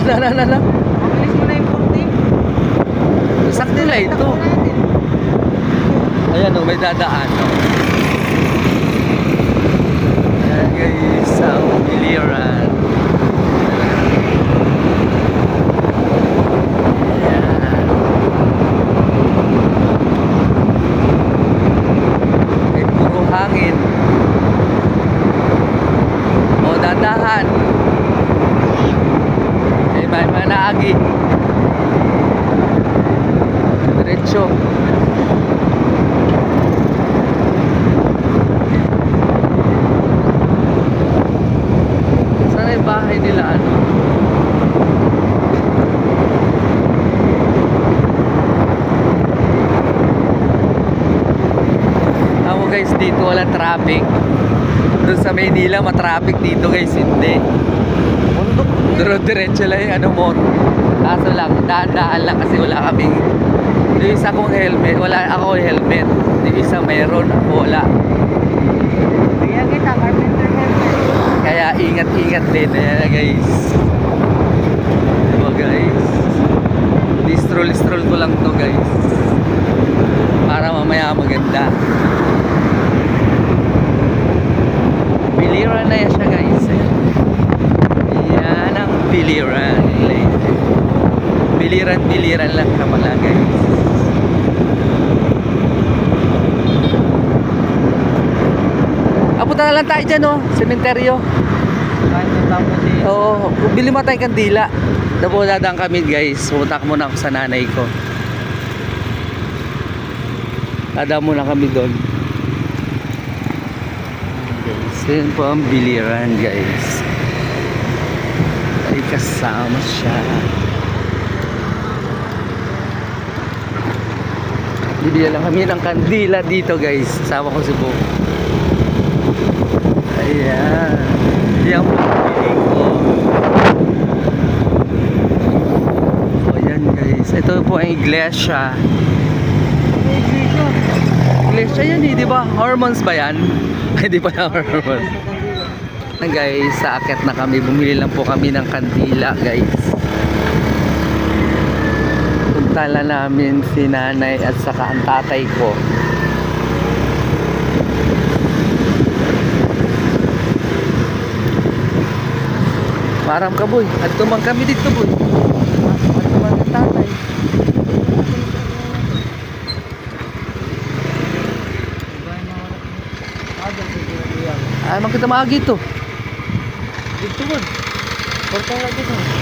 Na. Mabilis mo na yung 40. Sakto nila ito. Ayan o, may dadaan. Ayan guys, sa Biliran. Ayan. Ay, puro hangin. O, dadahan. Ay, may manaagi. Diretso. Sana yung bahay nila ano? Ako guys, dito wala traffic. Doon sa Maynila matraffic, dito guys hindi. Diretso lang yung ano mo. Kaso lang, daan-daan lang kasi wala kaming. Yung isa kong helmet, wala ako helmet. Yung isa meron, ako wala. Kaya kita, carpenter helmet. Kaya ingat-ingat din. Ayan guys. Diba guys? Stroll ko lang to guys. Para mamaya maganda. Biliran na yan siya guys. Yan ang Biliran. Biliran lang ka pala guys. Punta na lang tayo dyan oh, sementeryo. Kahit yung tapos eh. Oo, bili mo tayong kandila. Dapo dadang kami guys. Pumunta ko muna ako sa nanay ko. Dadang muna kami doon. Guys, yun po ang Biliran guys. Ay kasama siya. Bibili lang kami ng kandila dito guys. Sama ko si Bo. Ayan. Yan po ang piling ko. So ayan guys. Ito po ang iglesia. Iglesia yan eh, di ba? Hormones ba yan? Ay, di ba na hormones? Guys, sa akit na kami. Bumili lang po kami ng kandila guys. Punta lang namin si nanay at saka ang tatay ko. Param ka boy, at tumang kami dito boy. At tumang ang tatay. Ay, makita maagi ito. Dito mo. Portang lagi mo.